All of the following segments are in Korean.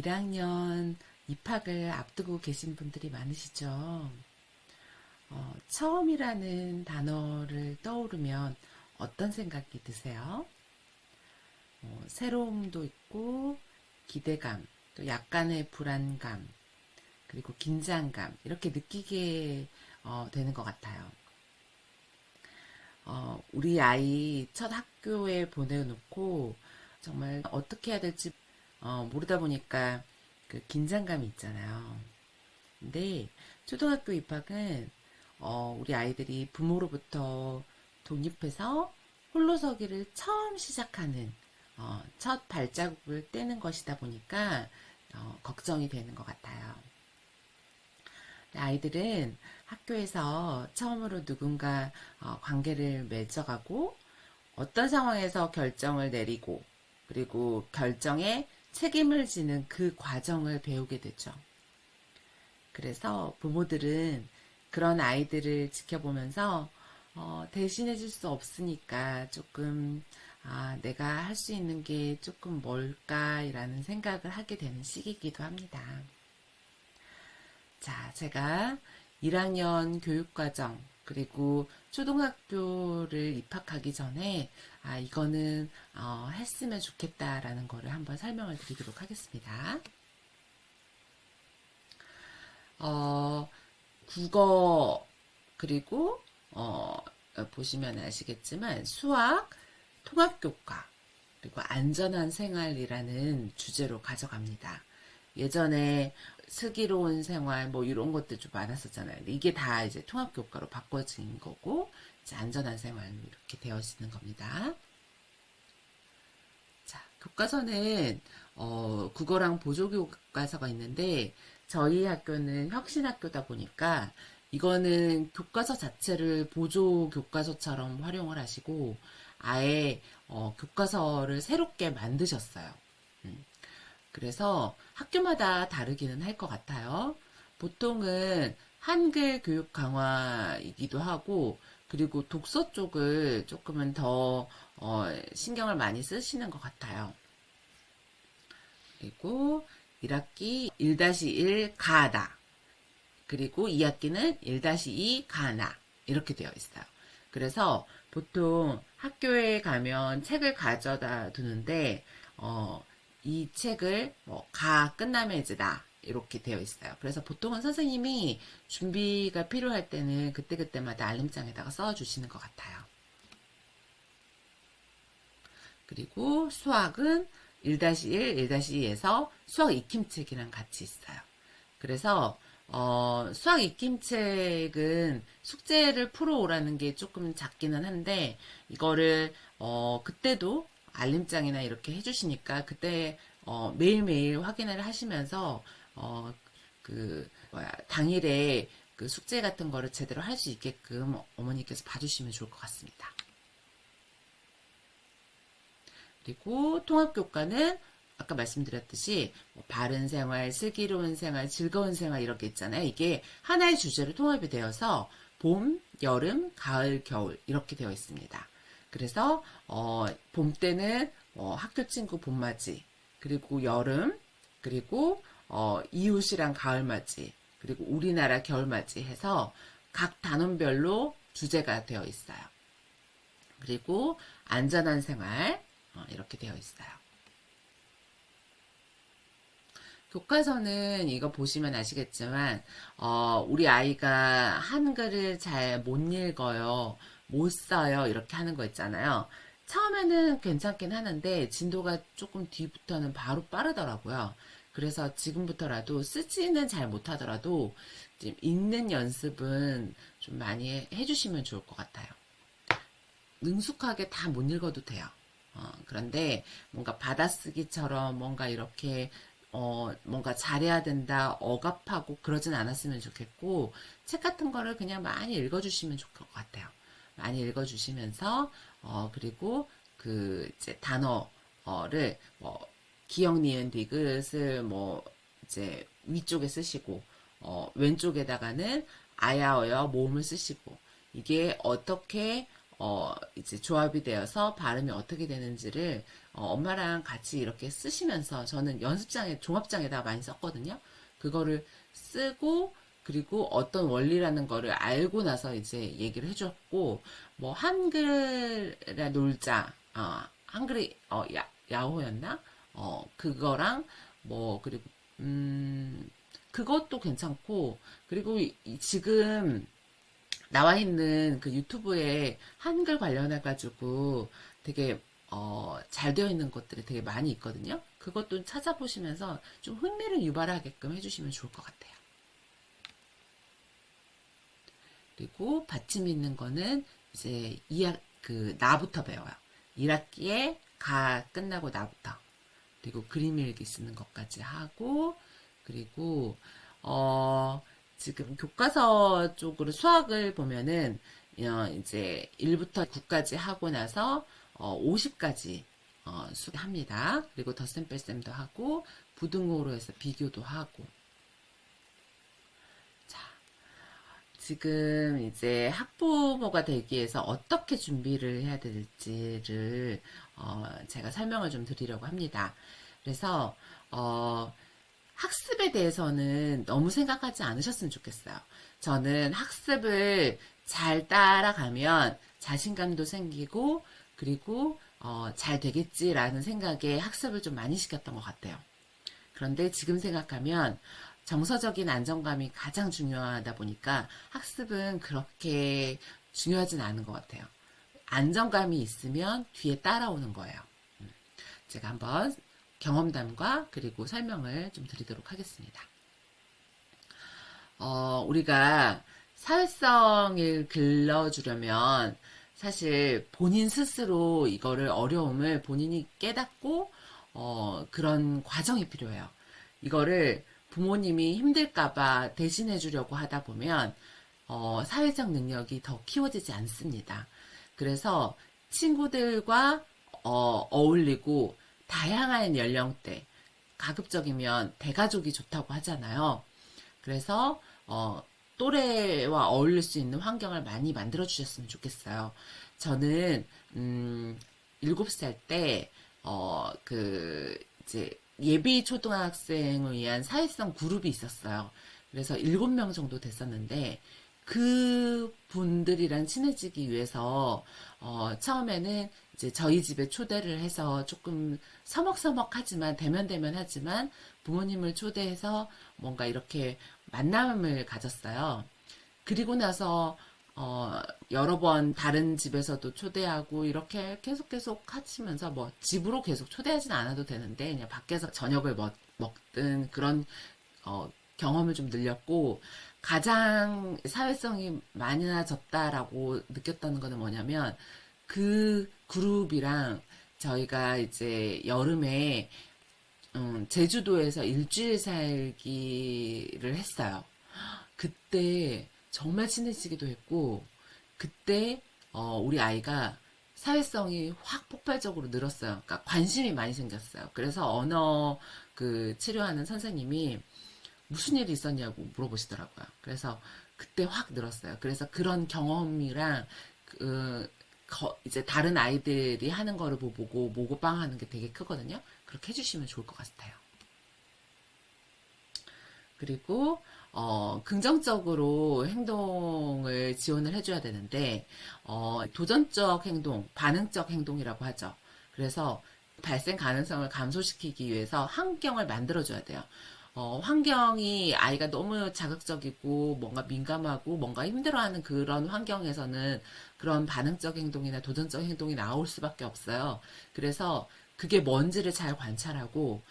1학년 입학을 앞두고 계신 분들이 많으시죠? 처음이라는 단어를 떠오르면 어떤 생각이 드세요? 새로움도 있고, 기대감, 또 약간의 불안감, 그리고 긴장감, 이렇게 느끼게 되는 것 같아요. 우리 아이 첫 학교에 보내놓고 정말 어떻게 해야 될지 모르다 보니까 그 긴장감이 있잖아요. 근데 초등학교 입학은 우리 아이들이 부모로부터 독립해서 홀로서기를 처음 시작하는 첫 발자국을 떼는 것이다 보니까 걱정이 되는 것 같아요. 아이들은 학교에서 처음으로 누군가 관계를 맺어가고 어떤 상황에서 결정을 내리고 그리고 결정에 책임을 지는 그 과정을 배우게 되죠. 그래서 부모들은 그런 아이들을 지켜보면서 대신해 줄 수 없으니까 조금 내가 할 수 있는 게 조금 뭘까라는 생각을 하게 되는 시기이기도 합니다. 자, 제가 1학년 교육과정 그리고 초등학교를 입학하기 전에 이거는 했으면 좋겠다라는 거를 한번 설명을 드리도록 하겠습니다. 국어 그리고 보시면 아시겠지만 수학, 통합교과 그리고 안전한 생활이라는 주제로 가져갑니다. 예전에 슬기로운 생활 뭐 이런 것들 좀 많았었잖아요. 이게 다 이제 통합교과로 바꿔진 거고 이제 안전한 생활 이렇게 되어지는 겁니다. 자, 교과서는 국어랑 보조교과서가 있는데 저희 학교는 혁신학교다 보니까 이거는 교과서 자체를 보조교과서처럼 활용을 하시고 아예 교과서를 새롭게 만드셨어요. 그래서 학교마다 다르기는 할 것 같아요. 보통은 한글 교육 강화이기도 하고, 그리고 독서 쪽을 조금은 더 신경을 많이 쓰시는 것 같아요. 그리고 1학기 1-1 가다. 그리고 2학기는 1-2 가나. 이렇게 되어 있어요. 그래서 보통 학교에 가면 책을 가져다 두는데, 이 책을 가 끝나면 이제 나 이렇게 되어 있어요. 그래서 보통은 선생님이 준비가 필요할 때는 그때그때마다 알림장에다가 써주시는 것 같아요. 그리고 수학은 1-1, 1-2에서 수학 익힘책이랑 같이 있어요. 그래서 수학 익힘책은 숙제를 풀어오라는 게 조금 작기는 한데 이거를 그때도 알림장이나 이렇게 해주시니까 그때 매일매일 확인을 하시면서 당일에 그 숙제 같은 거를 제대로 할 수 있게끔 어머니께서 봐주시면 좋을 것 같습니다. 그리고 통합교과는 아까 말씀드렸듯이 바른 생활, 슬기로운 생활, 즐거운 생활 이렇게 있잖아요. 이게 하나의 주제로 통합이 되어서 봄, 여름, 가을, 겨울 이렇게 되어 있습니다. 그래서 봄 때는 학교 친구 봄맞이, 그리고 여름, 그리고 이웃이랑 가을맞이, 그리고 우리나라 겨울맞이 해서 각 단원별로 주제가 되어 있어요. 그리고 안전한 생활 이렇게 되어 있어요. 교과서는 이거 보시면 아시겠지만 우리 아이가 한글을 잘 못 읽어요. 못 써요. 이렇게 하는 거 있잖아요. 처음에는 괜찮긴 하는데 진도가 조금 뒤부터는 바로 빠르더라고요. 그래서 지금부터라도 쓰지는 잘 못하더라도 좀 읽는 연습은 좀 많이 해주시면 좋을 것 같아요. 능숙하게 다 못 읽어도 돼요. 그런데 뭔가 받아쓰기처럼 뭔가 이렇게 뭔가 잘해야 된다, 억압하고 그러진 않았으면 좋겠고, 책 같은 거를 그냥 많이 읽어주시면 좋을 것 같아요. 많이 읽어주시면서, 그리고 이제 단어를, 기억, 니은, 디귿을 이제 위쪽에 쓰시고, 왼쪽에다가는 아야어여 모음을 쓰시고, 이게 어떻게, 이제 조합이 되어서 발음이 어떻게 되는지를 엄마랑 같이 이렇게 쓰시면서 저는 연습장에, 종합장에다가 많이 썼거든요. 그거를 쓰고, 그리고 어떤 원리라는 거를 알고 나서 이제 얘기를 해줬고, 뭐, 한글에 놀자, 한글이, 야호였나? 그거랑, 뭐, 그리고, 그것도 괜찮고, 그리고 지금 나와 있는 그 유튜브에 한글 관련해가지고 되게, 잘 되어 있는 것들이 되게 많이 있거든요. 그것도 찾아보시면서 좀 흥미를 유발하게끔 해주시면 좋을 것 같아요. 그리고 받침 있는 거는 이제 나부터 배워요. 1학기에 가 끝나고 나부터. 그리고 그림 일기 쓰는 것까지 하고, 그리고, 지금 교과서 쪽으로 수학을 보면은, 이제 1부터 9까지 하고 나서, 50까지, 수합니다. 그리고 덧셈 뺄셈도 하고, 부등호로 해서 비교도 하고. 자, 지금 이제 학부모가 되기 위해서 어떻게 준비를 해야 될지를 제가 설명을 좀 드리려고 합니다. 그래서 학습에 대해서는 너무 생각하지 않으셨으면 좋겠어요. 저는 학습을 잘 따라가면 자신감도 생기고 그리고 잘 되겠지라는 생각에 학습을 좀 많이 시켰던 것 같아요. 그런데 지금 생각하면 정서적인 안정감이 가장 중요하다 보니까 학습은 그렇게 중요하진 않은 것 같아요. 안정감이 있으면 뒤에 따라오는 거예요. 제가 한번 경험담과 그리고 설명을 좀 드리도록 하겠습니다. 우리가 사회성을 길러주려면 사실 본인 스스로 이거를 어려움을 본인이 깨닫고 그런 과정이 필요해요. 이거를 부모님이 힘들까봐 대신해 주려고 하다 보면 사회적 능력이 더 키워지지 않습니다. 그래서 친구들과 어울리고 다양한 연령대, 가급적이면 대가족이 좋다고 하잖아요. 그래서 또래와 어울릴 수 있는 환경을 많이 만들어 주셨으면 좋겠어요. 저는 7살 때 이제 예비 초등학생을 위한 사회성 그룹이 있었어요. 그래서 7명 정도 됐었는데 그 분들이랑 친해지기 위해서 처음에는 이제 저희 집에 초대를 해서 조금 서먹서먹하지만 대면대면하지만 부모님을 초대해서 뭔가 이렇게 만남을 가졌어요. 그리고 나서 여러 번 다른 집에서도 초대하고 이렇게 계속 하시면서 뭐 집으로 계속 초대하진 않아도 되는데 그냥 밖에서 저녁을 먹든 그런 경험을 좀 늘렸고 가장 사회성이 많아졌다라고 느꼈다는 거는 뭐냐면 그 그룹이랑 저희가 이제 여름에 제주도에서 일주일 살기를 했어요. 그때 정말 친해지기도 했고 그때 우리 아이가 사회성이 확 폭발적으로 늘었어요. 그러니까 관심이 많이 생겼어요. 그래서 언어 치료하는 선생님이 무슨 일이 있었냐고 물어보시더라고요. 그래서 그때 확 늘었어요. 그래서 그런 경험이랑 이제 다른 아이들이 하는 거를 보고 모고빵 하는 게 되게 크거든요. 그렇게 해주시면 좋을 것 같아요. 그리고 긍정적으로 행동을 지원을 해줘야 되는데 도전적 행동, 반응적 행동이라고 하죠. 그래서 발생 가능성을 감소시키기 위해서 환경을 만들어줘야 돼요. 환경이 아이가 너무 자극적이고 뭔가 민감하고 뭔가 힘들어하는 그런 환경에서는 그런 반응적 행동이나 도전적 행동이 나올 수밖에 없어요. 그래서 그게 뭔지를 잘 관찰하고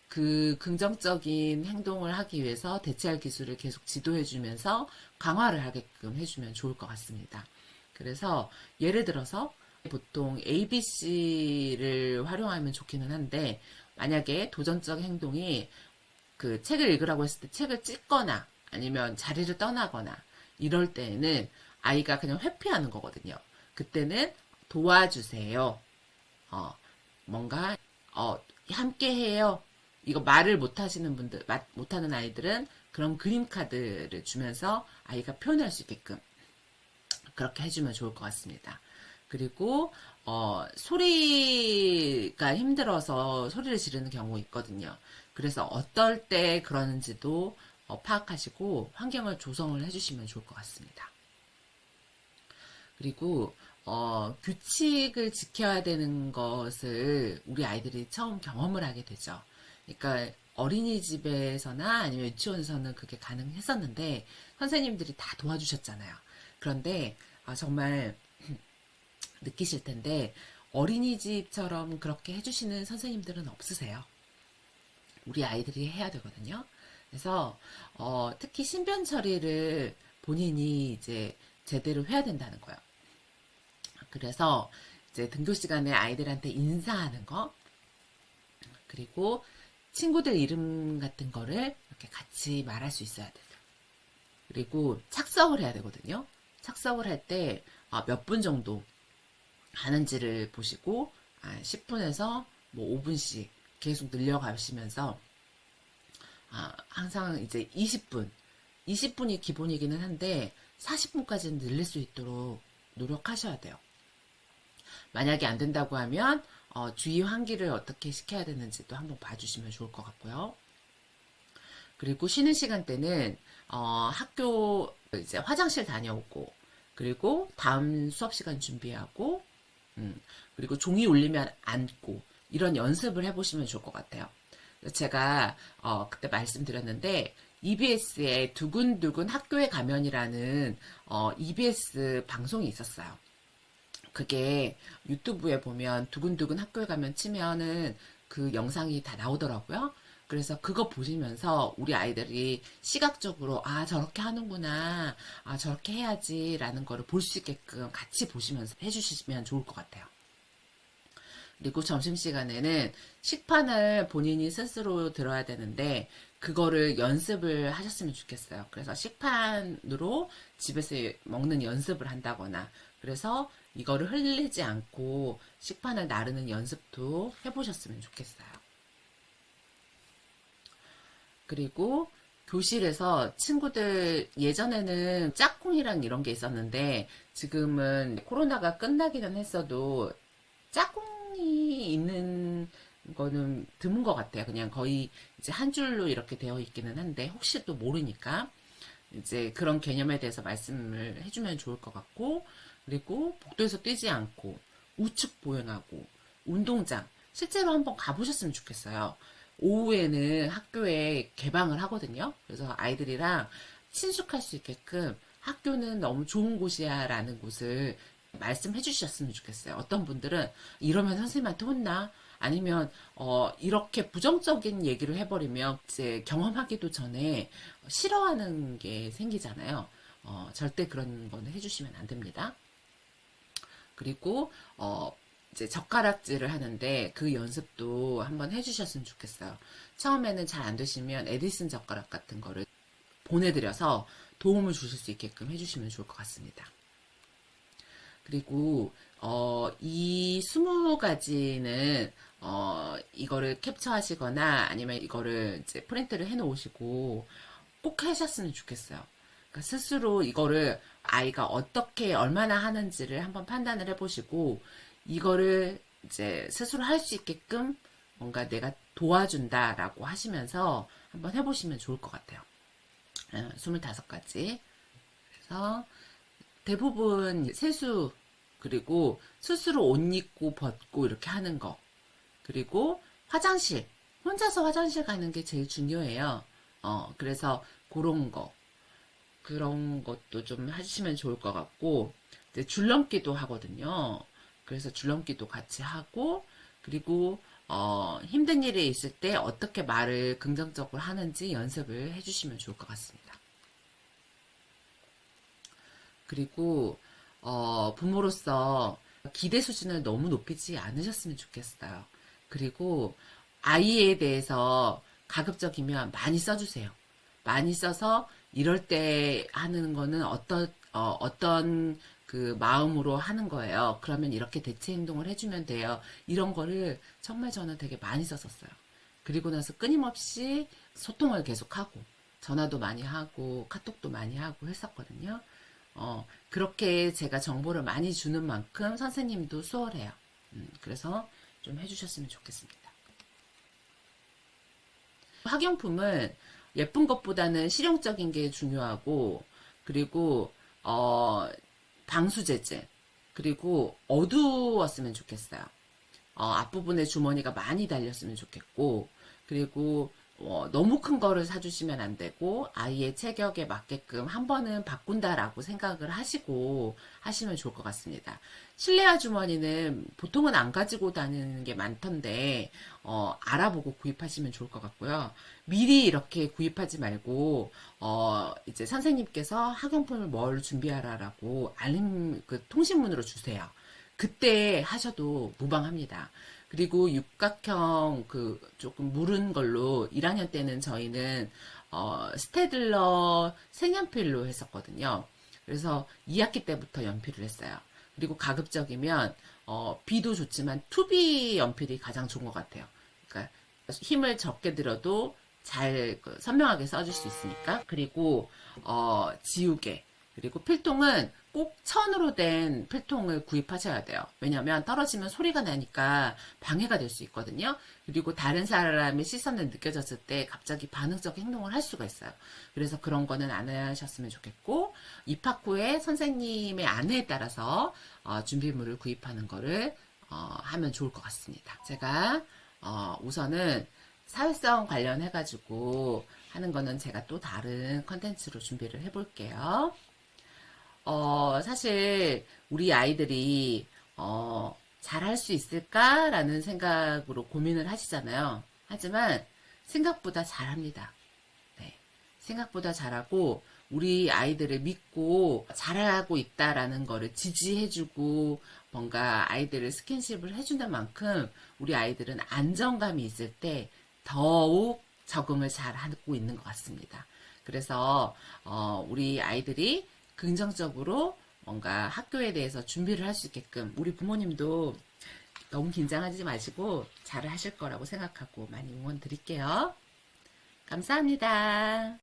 그 긍정적인 행동을 하기 위해서 대체할 기술을 계속 지도해주면서 강화를 하게끔 해주면 좋을 것 같습니다. 그래서 예를 들어서 보통 ABC를 활용하면 좋기는 한데 만약에 도전적 행동이 그 책을 읽으라고 했을 때 책을 찍거나 아니면 자리를 떠나거나 이럴 때에는 아이가 그냥 회피하는 거거든요. 그때는 도와주세요. 뭔가 함께 해요. 이거 말을 못 하시는 분들, 못하는 아이들은 그런 그림 카드를 주면서 아이가 표현할 수 있게끔. 그렇게 해주면 좋을 것 같습니다. 그리고 소리가 힘들어서 소리를 지르는 경우 있거든요. 그래서 어떨 때 그러는지도 파악하시고 환경을 조성을 해주시면 좋을 것 같습니다. 그리고 규칙을 지켜야 되는 것을 우리 아이들이 처음 경험을 하게 되죠. 그러니까 어린이집에서나 아니면 유치원에서는 그게 가능했었는데 선생님들이 다 도와주셨잖아요. 그런데 정말 느끼실 텐데 어린이집처럼 그렇게 해주시는 선생님들은 없으세요. 우리 아이들이 해야 되거든요. 그래서 특히 신변 처리를 본인이 이제 제대로 해야 된다는 거예요. 그래서 이제 등교 시간에 아이들한테 인사하는 거, 그리고 친구들 이름 같은 거를 이렇게 같이 말할 수 있어야 돼요. 그리고 착석을 해야 되거든요. 착석을 할 때 몇 분 정도 하는지를 보시고 10분에서 뭐 5분씩 계속 늘려가시면서 항상 이제 20분이 기본이기는 한데 40분까지는 늘릴 수 있도록 노력하셔야 돼요. 만약에 안 된다고 하면 주의 환기를 어떻게 시켜야 되는지도 한번 봐주시면 좋을 것 같고요. 그리고 쉬는 시간 때는 학교 이제 화장실 다녀오고, 그리고 다음 수업 시간 준비하고, 그리고 종이 울리면 앉고 이런 연습을 해보시면 좋을 것 같아요. 제가 그때 말씀드렸는데 EBS에 두근두근 학교에 가면이라는 EBS 방송이 있었어요. 그게 유튜브에 보면 두근두근 학교에 가면 치면은 그 영상이 다 나오더라고요. 그래서 그거 보시면서 우리 아이들이 시각적으로 저렇게 하는구나, 저렇게 해야지라는 거를 볼 수 있게끔 같이 보시면서 해주시면 좋을 것 같아요. 그리고 점심시간에는 식판을 본인이 스스로 들어야 되는데 그거를 연습을 하셨으면 좋겠어요. 그래서 식판으로 집에서 먹는 연습을 한다거나, 그래서 이거를 흘리지 않고 식판을 나르는 연습도 해보셨으면 좋겠어요. 그리고 교실에서 친구들, 예전에는 짝꿍이랑 이런 게 있었는데 지금은 코로나가 끝나기는 했어도 짝꿍이 있는 거는 드문 것 같아요. 그냥 거의 이제 한 줄로 이렇게 되어 있기는 한데 혹시 또 모르니까 이제 그런 개념에 대해서 말씀을 해주면 좋을 것 같고, 그리고 복도에서 뛰지 않고 우측 보행하고 운동장 실제로 한번 가보셨으면 좋겠어요. 오후에는 학교에 개방을 하거든요. 그래서 아이들이랑 친숙할 수 있게끔 학교는 너무 좋은 곳이야 라는 곳을 말씀해 주셨으면 좋겠어요. 어떤 분들은 이러면 선생님한테 혼나? 아니면 이렇게 부정적인 얘기를 해버리면 이제 경험하기도 전에 싫어하는 게 생기잖아요. 절대 그런 거는 해주시면 안 됩니다. 그리고 이제 젓가락질을 하는데 그 연습도 한번 해주셨으면 좋겠어요. 처음에는 잘 안 되시면 에디슨 젓가락 같은 거를 보내드려서 도움을 주실 수 있게끔 해주시면 좋을 것 같습니다. 그리고 이 20가지는 이거를 캡처하시거나 아니면 이거를 이제 프린트를 해 놓으시고 꼭 하셨으면 좋겠어요. 그러니까 스스로 이거를 아이가 어떻게 얼마나 하는지를 한번 판단을 해보시고 이거를 이제 스스로 할 수 있게끔 뭔가 내가 도와준다라고 하시면서 한번 해보시면 좋을 것 같아요. 25가지. 그래서 대부분 세수, 그리고 스스로 옷 입고 벗고 이렇게 하는 거, 그리고 화장실, 혼자서 화장실 가는 게 제일 중요해요. 그래서 그런 것도 좀 하시면 좋을 것 같고, 이제 줄넘기도 하거든요. 그래서 줄넘기도 같이 하고, 그리고 힘든 일이 있을 때 어떻게 말을 긍정적으로 하는지 연습을 해주시면 좋을 것 같습니다. 그리고 부모로서 기대 수준을 너무 높이지 않으셨으면 좋겠어요. 그리고 아이에 대해서 가급적이면 많이 써주세요. 많이 써서 이럴 때 하는 거는 어떤 그 마음으로 하는 거예요. 그러면 이렇게 대체 행동을 해주면 돼요. 이런 거를 정말 저는 되게 많이 썼었어요. 그리고 나서 끊임없이 소통을 계속하고 전화도 많이 하고 카톡도 많이 하고 했었거든요. 그렇게 제가 정보를 많이 주는 만큼 선생님도 수월해요. 그래서 좀 해주셨으면 좋겠습니다. 학용품은 예쁜 것보다는 실용적인 게 중요하고, 그리고 방수제제, 그리고 어두웠으면 좋겠어요. 앞부분에 주머니가 많이 달렸으면 좋겠고, 그리고 너무 큰 거를 사주시면 안 되고, 아이의 체격에 맞게끔 한 번은 바꾼다라고 생각을 하시고 하시면 좋을 것 같습니다. 실내화 주머니는 보통은 안 가지고 다니는 게 많던데, 알아보고 구입하시면 좋을 것 같고요. 미리 이렇게 구입하지 말고, 이제 선생님께서 학용품을 뭘 준비하라라고 통신문으로 주세요. 그때 하셔도 무방합니다. 그리고 육각형 조금 무른 걸로 1학년 때는 저희는 스테들러 색연필로 했었거든요. 그래서 2학기 때부터 연필을 했어요. 그리고 가급적이면 B도 좋지만 2B 연필이 가장 좋은 것 같아요. 그러니까 힘을 적게 들어도 잘 선명하게 써줄 수 있으니까. 그리고 지우개, 그리고 필통은 꼭 천으로 된 필통을 구입하셔야 돼요. 왜냐하면 떨어지면 소리가 나니까 방해가 될 수 있거든요. 그리고 다른 사람의 시선을 느껴졌을 때 갑자기 반응적 행동을 할 수가 있어요. 그래서 그런 거는 안 하셨으면 좋겠고, 입학 후에 선생님의 안내에 따라서 준비물을 구입하는 거를 하면 좋을 것 같습니다. 제가 우선은 사회성 관련해가지고 하는 거는 제가 또 다른 컨텐츠로 준비를 해볼게요. 사실 우리 아이들이 잘할 수 있을까라는 생각으로 고민을 하시잖아요. 하지만 생각보다 잘합니다. 네, 생각보다 잘하고 우리 아이들을 믿고 잘하고 있다라는 거를 지지해주고 뭔가 아이들을 스킨십을 해주는 만큼 우리 아이들은 안정감이 있을 때 더욱 적응을 잘 하고 있는 것 같습니다. 그래서 우리 아이들이 긍정적으로 뭔가 학교에 대해서 준비를 할 수 있게끔 우리 부모님도 너무 긴장하지 마시고 잘 하실 거라고 생각하고 많이 응원 드릴게요. 감사합니다.